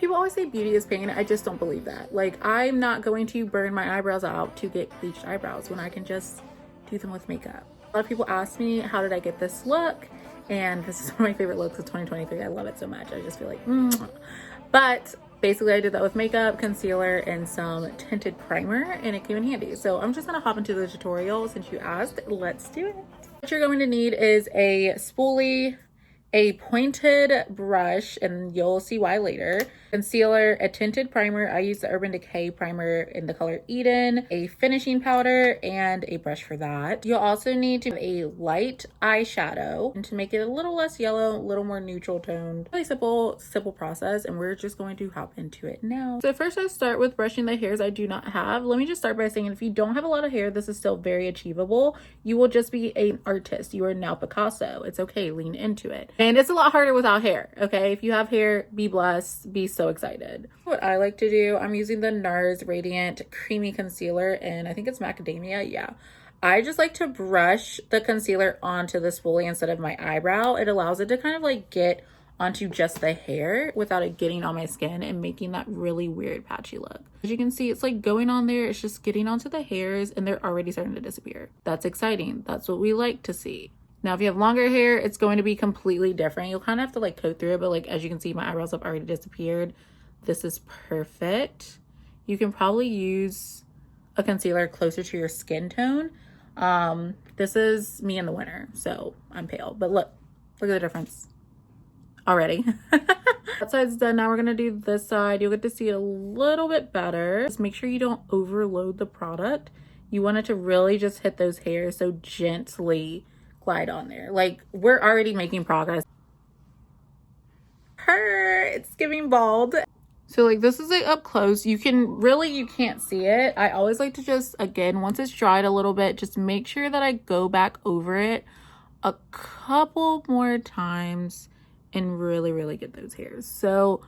People always say beauty is pain. I just don't believe that. Like, I'm not going to burn my eyebrows out to get bleached eyebrows when I can just do them with makeup. A lot of people ask me, how did I get this look? And this is one of my favorite looks of 2023. I love it so much. I just feel like, But basically I did that with makeup, concealer, and some tinted primer, and it came in handy. So I'm just gonna hop into the tutorial since you asked. Let's do it. What you're going to need is a spoolie, a pointed brush, and you'll see why later, concealer, a tinted primer. I use the Urban Decay primer in the color Eden, a finishing powder, and a brush for that. You'll also need to have a light eyeshadow and to make it a little less yellow, a little more neutral toned. Really simple process, and we're just going to hop into it now. So first I start with brushing the hairs I do not have. Let me just start by saying, if you don't have a lot of hair, this is still very achievable. You will just be an artist. You are now Picasso. It's okay, lean into it. And it's a lot harder without hair, okay? If you have hair, be blessed, be so excited. What I like to do, I'm using the NARS Radiant Creamy Concealer, and I think it's macadamia, yeah. I just like to brush the concealer onto the spoolie instead of my eyebrow. It allows it to kind of like get onto just the hair without it getting on my skin and making that really weird patchy look. As you can see, it's like going on there, it's just getting onto the hairs and they're already starting to disappear. That's exciting. That's what we like to see. Now, if you have longer hair, it's going to be completely different. You'll kind of have to like coat through it, but like, as you can see, my eyebrows have already disappeared. This is perfect. You can probably use a concealer closer to your skin tone. This is me in the winter, so I'm pale, but look at the difference already. That side's done. Now we're gonna do this side. You'll get to see it a little bit better. Just make sure you don't overload the product. You want it to really just hit those hairs, so gently glide on there. Like, we're already making progress. It's giving bald. So like, this is like up close. You can't see it. I always like to just, again, once it's dried a little bit, just make sure that I go back over it a couple more times and really get those hairs. So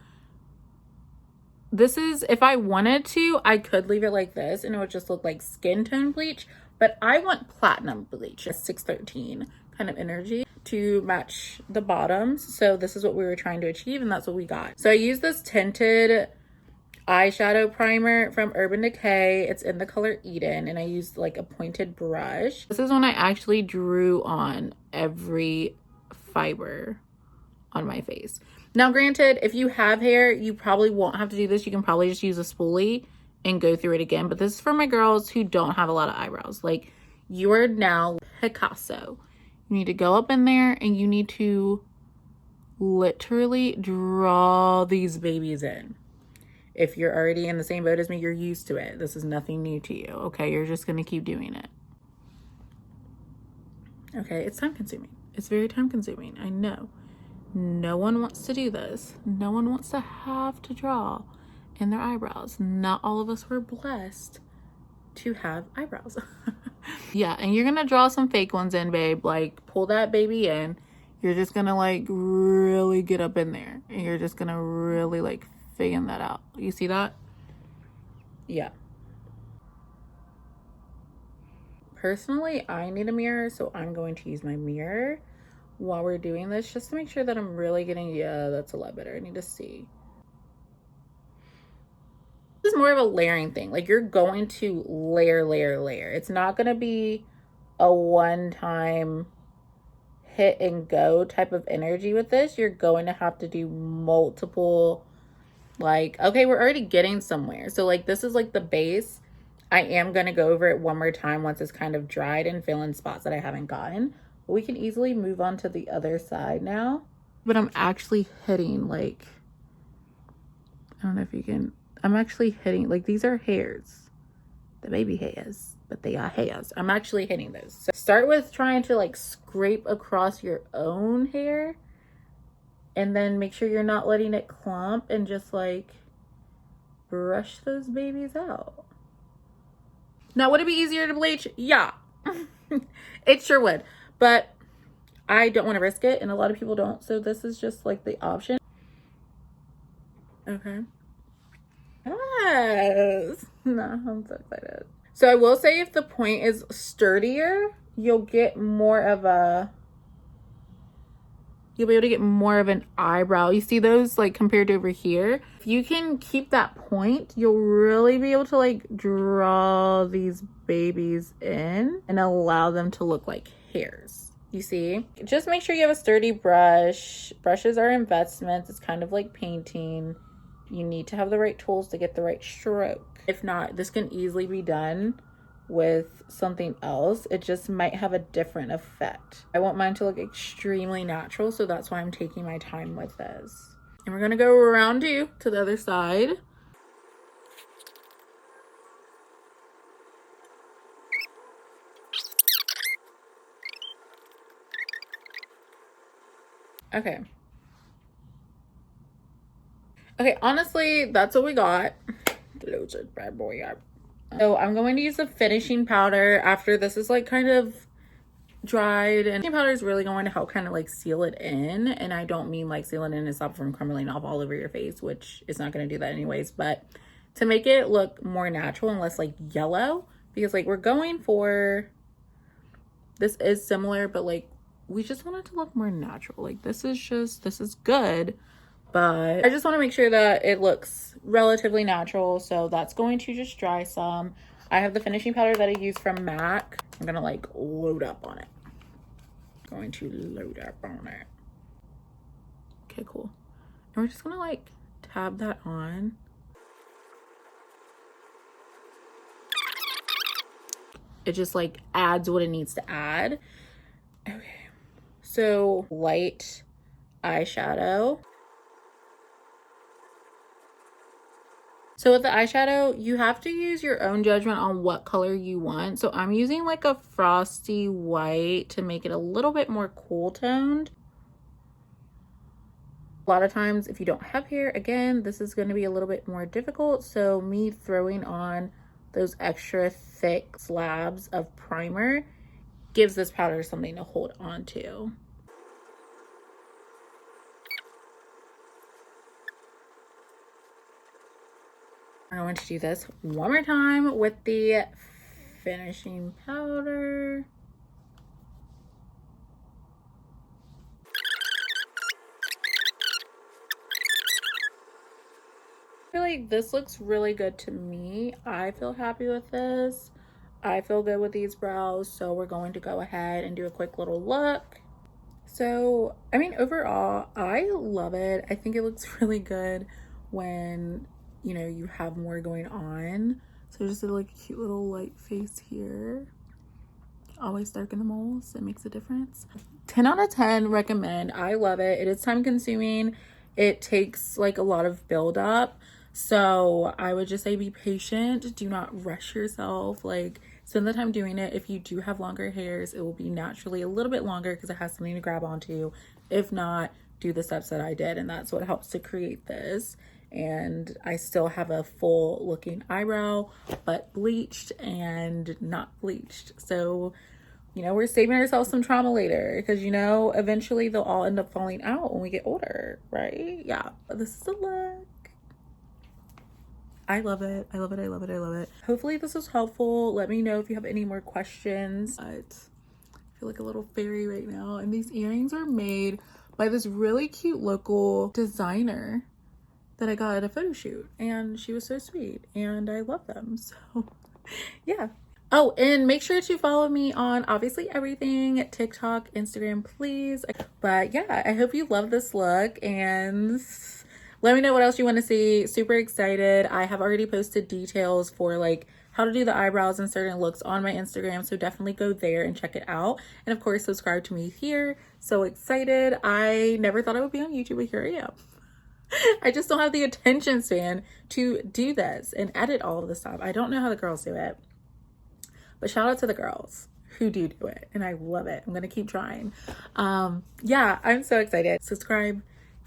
this is, if I wanted to, I could leave it like this and it would just look like skin tone bleach, but I want platinum bleach, a 613 kind of energy to match the bottoms. So this is what we were trying to achieve, and that's what we got. So I use this tinted eyeshadow primer from Urban Decay. It's in the color Eden, and I used like a pointed brush. This is when I actually drew on every fiber on my face. Now, granted, if you have hair, you probably won't have to do this. You can probably just use a spoolie and go through it again. But this is for my girls who don't have a lot of eyebrows. Like, you are now Picasso. You need to go up in there and you need to literally draw these babies in. If you're already in the same boat as me, you're used to it. This is nothing new to you, okay? You're just gonna keep doing it. Okay, it's time consuming. It's very time consuming, I know. No one wants to do this. No one wants to have to draw in their eyebrows. Not all of us were blessed to have eyebrows. Yeah, and you're gonna draw some fake ones in, babe. Like, pull that baby in. You're just gonna like really get up in there, and you're just gonna really like fan that out. You see that? Yeah. Personally, I need a mirror, so I'm going to use my mirror while we're doing this, just to make sure that I'm really getting, yeah, that's a lot better. I need to see. This is more of a layering thing. Like, you're going to layer. It's not going to be a one-time hit and go type of energy with this. You're going to have to do multiple, like, okay, we're already getting somewhere. So like, this is like the base. I am going to go over it one more time once it's kind of dried and fill in spots that I haven't gotten. But we can easily move on to the other side now. But I'm actually hitting, like, I don't know if you can, I'm actually hitting, like, these are hairs. The baby hairs, but they are hairs. I'm actually hitting those. So start with trying to like scrape across your own hair, and then make sure you're not letting it clump, and just like brush those babies out. Now, would it be easier to bleach? Yeah, it sure would, but I don't want to risk it, and a lot of people don't, so this is just like the option. Okay. Yes. No, I'm so excited. So I will say, if the point is sturdier, you'll get more of a you'll be able to get more of an eyebrow. You see those like compared to over here? If you can keep that point, you'll really be able to like draw these babies in and allow them to look like hairs. You see? Just make sure you have a sturdy brush. Brushes are investments. It's kind of like painting. You need to have the right tools to get the right stroke. If not, this can easily be done with something else. It just might have a different effect. I want mine to look extremely natural, so that's why I'm taking my time with this. And we're gonna go around you to the other side. Okay. Okay, honestly, that's what we got. Loads of bad boy up. So I'm going to use the finishing powder after this is like kind of dried, and finishing powder is really going to help kind of like seal it in. And I don't mean like seal it in and stop from crumbling off all over your face, which is not going to do that anyways, but to make it look more natural and less like yellow, because like we're going for, this is similar, but like we just want it to look more natural. Like this is good, but I just want to make sure that it looks relatively natural. So that's going to just dry some. I have the finishing powder that I use from MAC. I'm gonna like load up on it. Going to load up on it. Okay, cool. And we're just gonna like tab that on. It just like adds what it needs to add. Okay, so light eyeshadow. So with the eyeshadow, you have to use your own judgment on what color you want. So I'm using like a frosty white to make it a little bit more cool toned. A lot of times if you don't have hair, again, this is going to be a little bit more difficult. So me throwing on those extra thick slabs of primer gives this powder something to hold on to. I'm going to do this one more time with the finishing powder. I feel like this looks really good to me. I feel happy with this. I feel good with these brows, so we're going to go ahead and do a quick little look. So, I mean, overall, I love it. I think it looks really good when, you know, you have more going on. So just a like cute little light face here. Always darken the moles. It makes a difference. 10 out of 10 recommend. I love it. It is time consuming. It takes like a lot of build up. So I would just say be patient. Do not rush yourself. Like spend the time doing it. If you do have longer hairs, it will be naturally a little bit longer because it has something to grab onto. If not, do the steps that I did, and that's what helps to create this. And I still have a full looking eyebrow, but bleached and not bleached. So, you know, we're saving ourselves some trauma later because, you know, eventually they'll all end up falling out when we get older, right? Yeah, but this is the look. I love it. I love it. I love it. I love it. Hopefully this was helpful. Let me know if you have any more questions. But I feel like a little fairy right now. And these earrings are made by this really cute local designer that I got at a photo shoot, and she was so sweet and I love them. So yeah. Oh, and make sure to follow me on obviously everything, TikTok, Instagram, please. But yeah, I hope you love this look and let me know what else you want to see. Super excited. I have already posted details for like how to do the eyebrows and certain looks on my Instagram, so definitely go there and check it out. And of course, subscribe to me here. So excited. I never thought I would be on YouTube, but here I am. I just don't have the attention span to do this and edit all of this stuff. I don't know how the girls do it, but shout out to the girls who do it, and I love it. I'm gonna keep trying. Yeah, I'm so excited. Subscribe,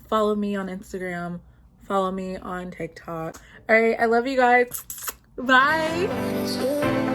follow me on Instagram, follow me on TikTok. All right, I love you guys. Bye.